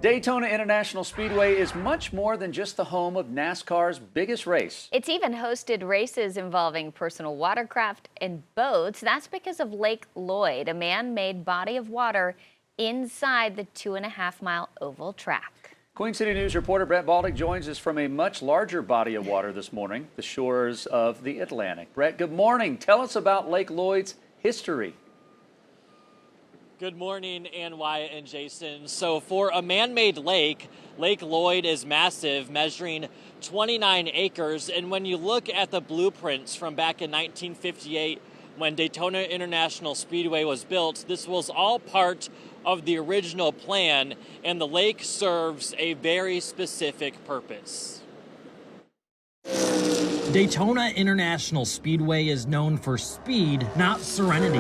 Daytona International Speedway is much more than just the home of NASCAR's biggest race. It's even hosted races involving personal watercraft and boats. That's because of Lake Lloyd, a man-made body of water inside the 2.5-mile oval track. Queen City News reporter Brett Baldick joins us from a much larger body of water this morning, the shores of the Atlantic. Brett, good morning. Tell us about Lake Lloyd's history. Good morning, Ann, Wyatt, and Jason. So for a man-made lake, Lake Lloyd is massive, measuring 29 acres. And when you look at the blueprints from back in 1958, when Daytona International Speedway was built, this was all part of the original plan, and the lake serves a very specific purpose. Daytona International Speedway is known for speed, not serenity.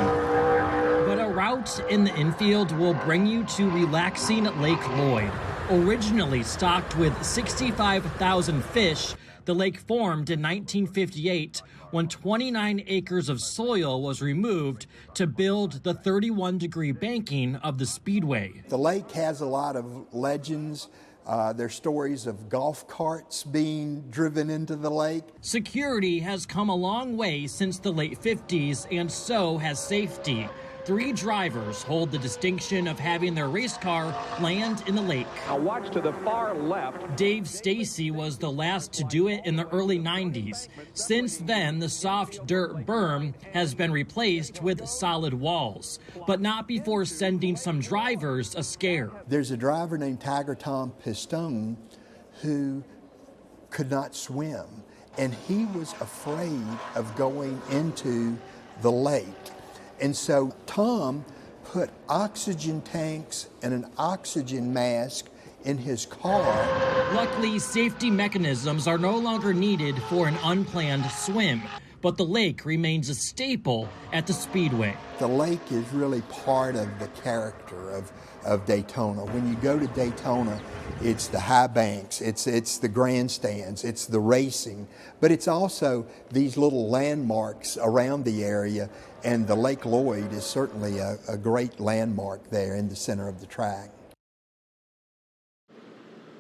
But a route in the infield will bring you to relaxing Lake Lloyd. Originally stocked with 65,000 fish, the lake formed in 1958 when 29 acres of soil was removed to build the 31-degree banking of the speedway. The lake has a lot of legends. There's stories of golf carts being driven into the lake. Security has come a long way since the late 50s, and so has safety. 3 drivers hold the distinction of having their race car land in the lake. Now watch to the far left. Dave Stacy was the last to do it in the early 90s. Since then, the soft dirt berm has been replaced with solid walls, but not before sending some drivers a scare. There's a driver named Tiger Tom Pistone who could not swim, and he was afraid of going into the lake. And so Tom put oxygen tanks and an oxygen mask in his car. Luckily, safety mechanisms are no longer needed for an unplanned swim, but the lake remains a staple at the Speedway. The lake is really part of the character of Daytona. When you go to Daytona, it's the high banks, it's the grandstands, it's the racing, but it's also these little landmarks around the area, and the Lake Lloyd is certainly a great landmark there in the center of the track.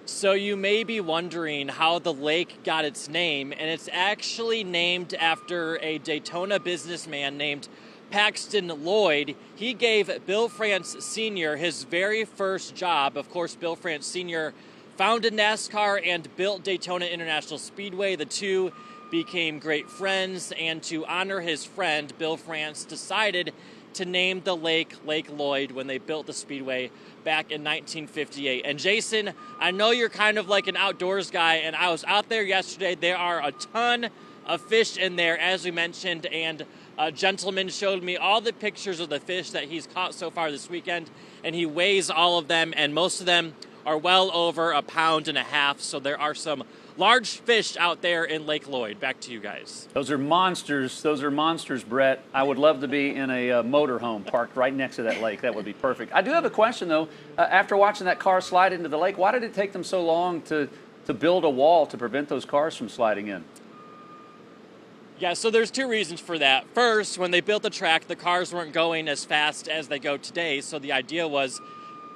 So you may be wondering how the lake got its name, and it's actually named after a Daytona businessman named Paxton Lloyd. He gave Bill France Sr. his very first job. Of course, Bill France Sr. founded NASCAR and built Daytona International Speedway. The two became great friends, and to honor his friend, Bill France decided to name the lake Lake Lloyd when they built the Speedway back in 1958. And Jason, I know you're kind of like an outdoors guy, and I was out there yesterday. There are a ton of fish in there, as we mentioned, and a gentleman showed me all the pictures of the fish that he's caught so far this weekend, and he weighs all of them, and most of them are well over 1.5 pounds, so there are some large fish out there in Lake Lloyd. Back to you guys. Those are monsters. Those are monsters, Brett. I would love to be in a motorhome parked right next to that lake. That would be perfect. I do have a question, though. After watching that car slide into the lake, why did it take them so long to build a wall to prevent those cars from sliding in? Yeah, so there's 2 reasons for that. First, when they built the track, the cars weren't going as fast as they go today, so the idea was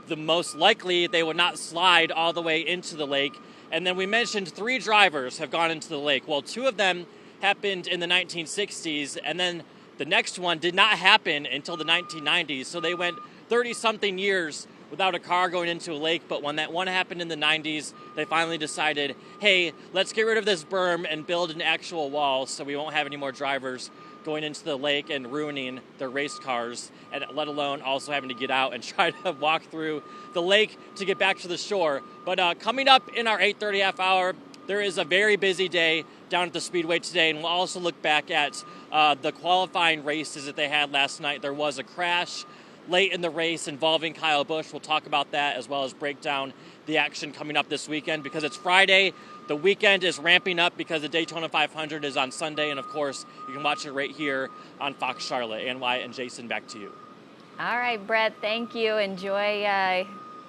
the most likely they would not slide all the way into the lake. And then we mentioned 3 drivers have gone into the lake. Well, 2 of them happened in the 1960s, and then the next one did not happen until the 1990s. So they went 30-something years without a car going into a lake. But when that one happened in the 90s, they finally decided, hey, let's get rid of this berm and build an actual wall so we won't have any more drivers going into the lake and ruining their race cars, and let alone also having to get out and try to walk through the lake to get back to the shore. But coming up in our 8:30 half hour, there is a very busy day down at the Speedway today, and we'll also look back at the qualifying races that they had last night. There was a crash late in the race involving Kyle Busch. We'll talk about that, as well as break down the action coming up this weekend, because it's Friday. The weekend is ramping up because the Daytona 500 is on Sunday, and of course, you can watch it right here on Fox Charlotte. Ann, Wyatt, and Jason, back to you. All right, Brett, thank you. Enjoy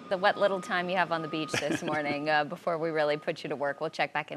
the what little time you have on the beach this morning before we really put you to work. We'll check back in with